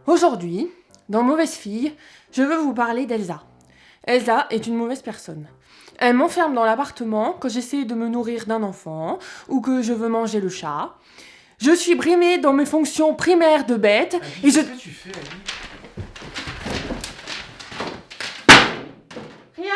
Aujourd'hui, dans Mauvaise Fille, je veux vous parler d'Elsa. Elsa est une mauvaise personne. Elle m'enferme dans l'appartement quand j'essaie de me nourrir d'un enfant ou que je veux manger le chat. Je suis brimée dans mes fonctions primaires de bête et je... Qu'est-ce que tu fais, Ali ? Rien ?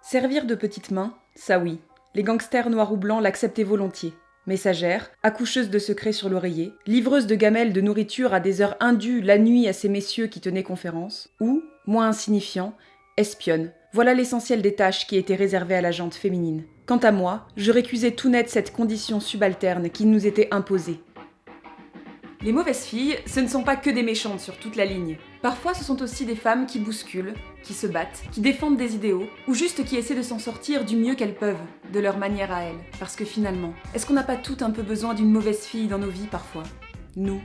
Servir de petite main, ça oui. Les gangsters noirs ou blancs l'acceptaient volontiers. Messagère, accoucheuse de secrets sur l'oreiller, livreuse de gamelles de nourriture à des heures indues la nuit à ces messieurs qui tenaient conférence, ou, moins insignifiant, espionne. Voilà l'essentiel des tâches qui étaient réservées à la gente féminine. Quant à moi, je récusais tout net cette condition subalterne qui nous était imposée. Les mauvaises filles, ce ne sont pas que des méchantes sur toute la ligne. Parfois, ce sont aussi des femmes qui bousculent, qui se battent, qui défendent des idéaux, ou juste qui essaient de s'en sortir du mieux qu'elles peuvent, de leur manière à elles. Parce que finalement, est-ce qu'on n'a pas toutes un peu besoin d'une mauvaise fille dans nos vies parfois ? Nous,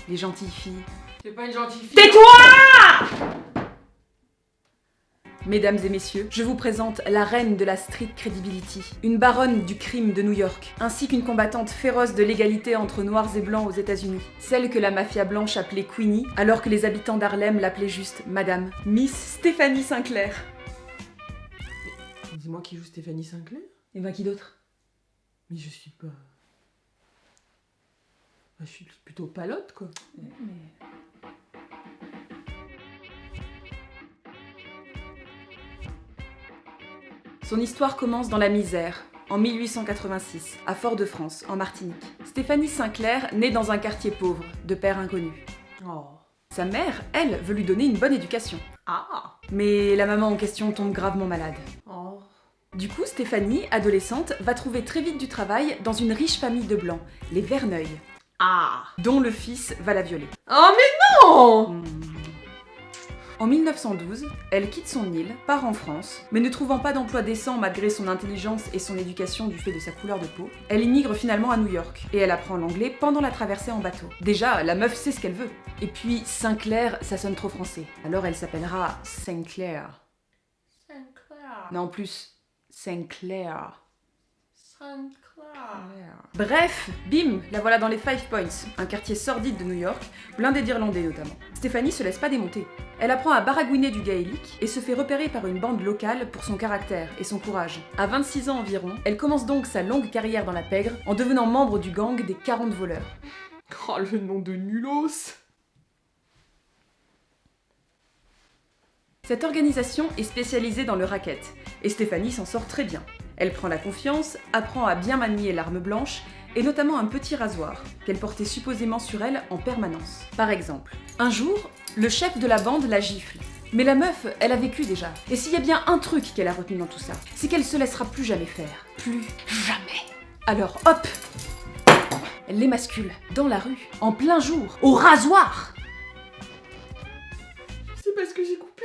les gentilles filles. C'est pas une gentille fille. Tais-toi ! Mesdames et messieurs, je vous présente la reine de la street credibility, une baronne du crime de New York, ainsi qu'une combattante féroce de l'égalité entre noirs et blancs aux États-Unis, celle que la mafia blanche appelait Queenie, alors que les habitants d'Harlem l'appelaient juste Madame, Miss Stéphanie Sinclair. Mais c'est moi qui joue Stéphanie Sinclair ? Et ben qui d'autre ? Mais je suis pas... je suis plutôt palote, quoi. Son histoire commence dans la misère, en 1886, à Fort-de-France, en Martinique. Stéphanie Sinclair naît dans un quartier pauvre, de père inconnu. Oh. Sa mère, elle, veut lui donner une bonne éducation. Ah. Mais la maman en question tombe gravement malade. Oh. Du coup, Stéphanie, adolescente, va trouver très vite du travail dans une riche famille de blancs, les Verneuil, Ah. dont le fils va la violer. Oh mais non. En 1912, elle quitte son île, part en France, mais ne trouvant pas d'emploi décent malgré son intelligence et son éducation du fait de sa couleur de peau, elle immigre finalement à New York, et elle apprend l'anglais pendant la traversée en bateau. Déjà, la meuf sait ce qu'elle veut. Et puis, Sinclair, ça sonne trop français. Alors elle s'appellera Sinclair. Sinclair. Non, plus, Sinclair. Sinclair. Bref, bim, la voilà dans les Five Points, un quartier sordide de New York, blindé d'Irlandais notamment. Stéphanie se laisse pas démonter. Elle apprend à baragouiner du gaélique et se fait repérer par une bande locale pour son caractère et son courage. À 26 ans environ, elle commence donc sa longue carrière dans la pègre en devenant membre du gang des 40 voleurs. Oh, le nom de nulos. Cette organisation est spécialisée dans le racket, et Stéphanie s'en sort très bien. Elle prend la confiance, apprend à bien manier l'arme blanche, et notamment un petit rasoir, qu'elle portait supposément sur elle en permanence. Par exemple, un jour, le chef de la bande la gifle. Mais la meuf, elle a vécu déjà. Et s'il y a bien un truc qu'elle a retenu dans tout ça, c'est qu'elle se laissera plus jamais faire. Plus jamais. Alors hop, elle l'émascule, dans la rue, en plein jour, au rasoir. C'est parce que j'ai coupé.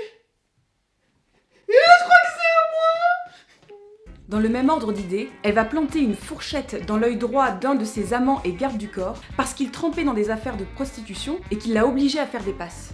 Dans le même ordre d'idées, elle va planter une fourchette dans l'œil droit d'un de ses amants et gardes du corps parce qu'il trempait dans des affaires de prostitution et qu'il l'a obligée à faire des passes.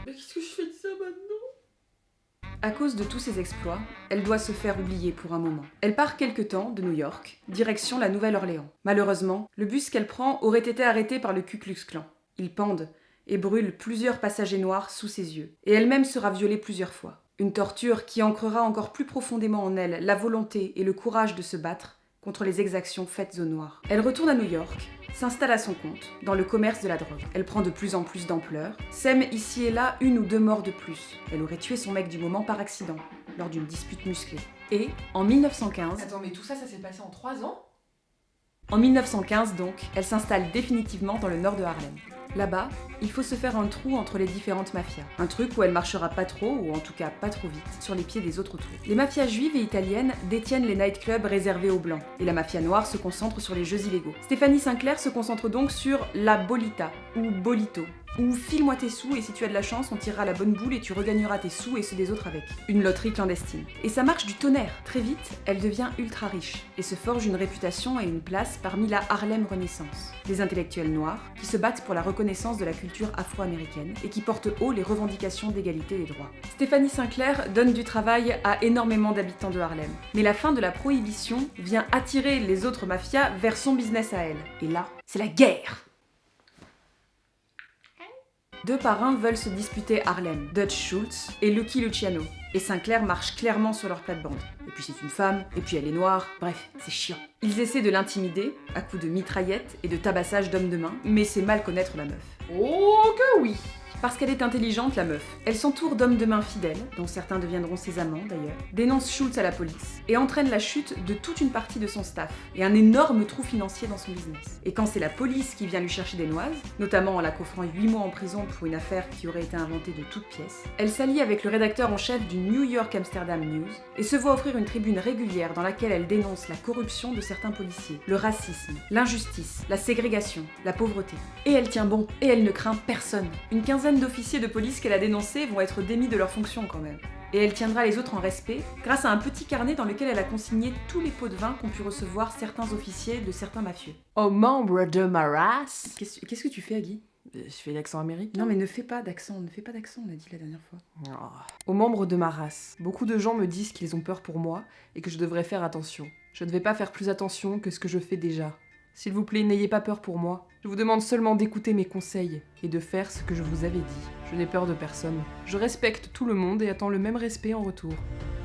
Mais qu'est-ce que je fais de ça maintenant ? À cause de tous ses exploits, elle doit se faire oublier pour un moment. Elle part quelque temps de New York, direction la Nouvelle-Orléans. Malheureusement, le bus qu'elle prend aurait été arrêté par le Ku Klux Klan. Ils pendent et brûlent plusieurs passagers noirs sous ses yeux. Et elle-même sera violée plusieurs fois. Une torture qui ancrera encore plus profondément en elle la volonté et le courage de se battre contre les exactions faites aux Noirs. Elle retourne à New York, s'installe à son compte, dans le commerce de la drogue. Elle prend de plus en plus d'ampleur, sème ici et là une ou deux morts de plus. Elle aurait tué son mec du moment par accident, lors d'une dispute musclée. Et, en 1915... Attends, mais tout ça, ça s'est passé en 3 ans ? En 1915 donc, elle s'installe définitivement dans le nord de Harlem. Là-bas, il faut se faire un trou entre les différentes mafias. Un truc où elle marchera pas trop, ou en tout cas pas trop vite, sur les pieds des autres autour. Les mafias juives et italiennes détiennent les nightclubs réservés aux blancs, et la mafia noire se concentre sur les jeux illégaux. Stéphanie Sinclair se concentre donc sur la bolita, ou bolito, ou file-moi tes sous et si tu as de la chance, on tirera la bonne boule et tu regagneras tes sous et ceux des autres avec. Une loterie clandestine. Et ça marche du tonnerre. Très vite, elle devient ultra riche et se forge une réputation et une place parmi la Harlem Renaissance. Des intellectuels noirs qui se battent pour la reconnaissance de la culture afro-américaine et qui portent haut les revendications d'égalité des droits. Stéphanie Sinclair donne du travail à énormément d'habitants de Harlem. Mais la fin de la prohibition vient attirer les autres mafias vers son business à elle. Et là, c'est la guerre. Deux parrains veulent se disputer Harlem, Dutch Schultz et Lucky Luciano. Et Sinclair marche clairement sur leur plate-bande. Et puis c'est une femme, et puis elle est noire, bref, c'est chiant. Ils essaient de l'intimider, à coups de mitraillettes et de tabassage d'hommes de main, mais c'est mal connaître la meuf. Oh que oui! Parce qu'elle est intelligente, la meuf. Elle s'entoure d'hommes de main fidèles, dont certains deviendront ses amants d'ailleurs, dénonce Schultz à la police, et entraîne la chute de toute une partie de son staff, et un énorme trou financier dans son business. Et quand c'est la police qui vient lui chercher des noises, notamment en la coffrant 8 mois en prison pour une affaire qui aurait été inventée de toutes pièces, elle s'allie avec le rédacteur en chef du New York Amsterdam News, et se voit offrir une tribune régulière dans laquelle elle dénonce la corruption de certains policiers, le racisme, l'injustice, la ségrégation, la pauvreté. Et elle tient bon, et elle ne craint personne. Une quinzaine d'officiers de police qu'elle a dénoncés vont être démis de leurs fonctions quand même. Et elle tiendra les autres en respect grâce à un petit carnet dans lequel elle a consigné tous les pots de vin qu'ont pu recevoir certains officiers de certains mafieux. Aux membres de ma race. Qu'est-ce que tu fais, Agui ? Je fais l'accent américain. Non mais ne fais pas d'accent, on a dit la dernière fois. Aux membres de ma race. Beaucoup de gens me disent qu'ils ont peur pour moi et que je devrais faire attention. Je ne vais pas faire plus attention que ce que je fais déjà. S'il vous plaît, n'ayez pas peur pour moi. Je vous demande seulement d'écouter mes conseils et de faire ce que je vous avais dit. Je n'ai peur de personne. Je respecte tout le monde et attends le même respect en retour.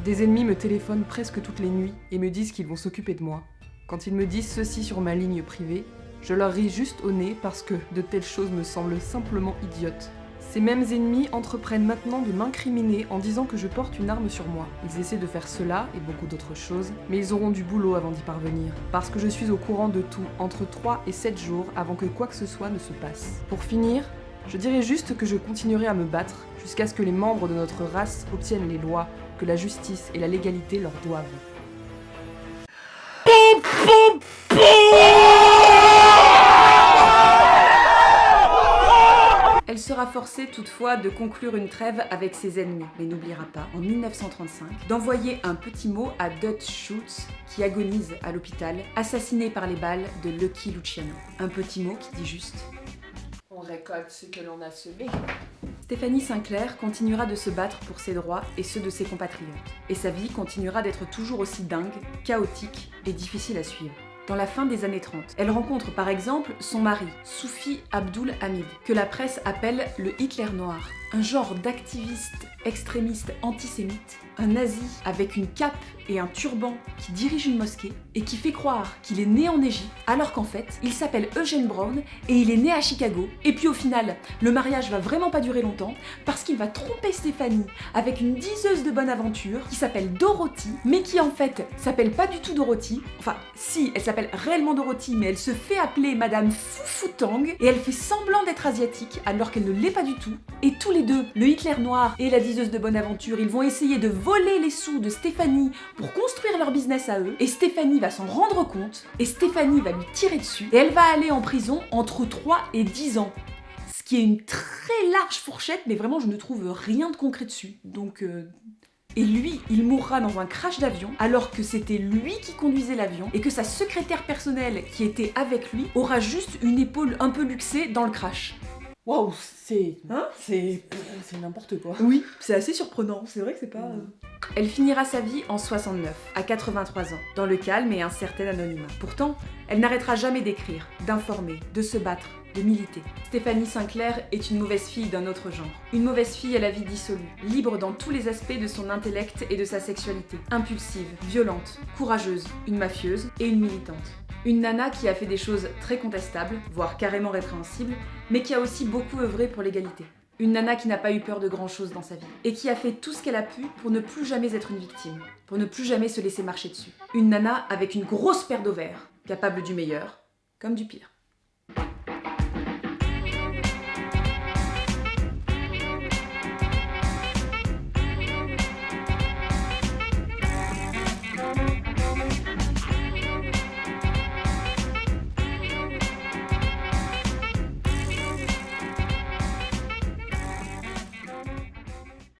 Des ennemis me téléphonent presque toutes les nuits et me disent qu'ils vont s'occuper de moi. Quand ils me disent ceci sur ma ligne privée, je leur ris juste au nez parce que de telles choses me semblent simplement idiotes. Ces mêmes ennemis entreprennent maintenant de m'incriminer en disant que je porte une arme sur moi. Ils essaient de faire cela et beaucoup d'autres choses, mais ils auront du boulot avant d'y parvenir. Parce que je suis au courant de tout, entre 3 et 7 jours avant que quoi que ce soit ne se passe. Pour finir, je dirais juste que je continuerai à me battre jusqu'à ce que les membres de notre race obtiennent les lois que la justice et la légalité leur doivent. Elle sera forcée toutefois de conclure une trêve avec ses ennemis, mais n'oubliera pas, en 1935, d'envoyer un petit mot à Dutch Schultz, qui agonise à l'hôpital, assassiné par les balles de Lucky Luciano. Un petit mot qui dit juste « On récolte ce que l'on a semé ». Stéphanie Sinclair continuera de se battre pour ses droits et ceux de ses compatriotes. Et sa vie continuera d'être toujours aussi dingue, chaotique et difficile à suivre. Dans la fin des années 30, elle rencontre par exemple son mari, Soufi Abdul Hamid, que la presse appelle le Hitler noir, un genre d'activiste extrémiste antisémite, un nazi avec une cape et un turban qui dirige une mosquée et qui fait croire qu'il est né en Égypte, alors qu'en fait, il s'appelle Eugene Brown et il est né à Chicago. Et puis au final, le mariage va vraiment pas durer longtemps parce qu'il va tromper Stéphanie avec une diseuse de bonne aventure qui s'appelle Dorothy, mais qui en fait s'appelle pas du tout Dorothy. Enfin, si, elle s'appelle réellement Dorothy, mais elle se fait appeler Madame Foufou-Tang et elle fait semblant d'être asiatique alors qu'elle ne l'est pas du tout. Et tous les deux, le Hitler noir et la diseuse de bonne aventure, ils vont essayer de voler les sous de Stéphanie pour construire leur business à eux, et Stéphanie va s'en rendre compte, et Stéphanie va lui tirer dessus, et elle va aller en prison entre 3 et 10 ans. Ce qui est une très large fourchette, mais vraiment je ne trouve rien de concret dessus. Donc... Et lui, il mourra dans un crash d'avion, alors que c'était lui qui conduisait l'avion, et que sa secrétaire personnelle, qui était avec lui, aura juste une épaule un peu luxée dans le crash. Waouh, c'est n'importe quoi. Oui, c'est assez surprenant, c'est vrai que c'est pas... Elle finira sa vie en 69, à 83 ans, dans le calme et un certain anonymat. Pourtant, elle n'arrêtera jamais d'écrire, d'informer, de se battre, de militer. Stéphanie Sinclair est une mauvaise fille d'un autre genre. Une mauvaise fille à la vie dissolue, libre dans tous les aspects de son intellect et de sa sexualité. Impulsive, violente, courageuse, une mafieuse et une militante. Une nana qui a fait des choses très contestables, voire carrément répréhensibles, mais qui a aussi beaucoup œuvré pour l'égalité. Une nana qui n'a pas eu peur de grand-chose dans sa vie, et qui a fait tout ce qu'elle a pu pour ne plus jamais être une victime, pour ne plus jamais se laisser marcher dessus. Une nana avec une grosse paire d'ovaires, capable du meilleur, comme du pire.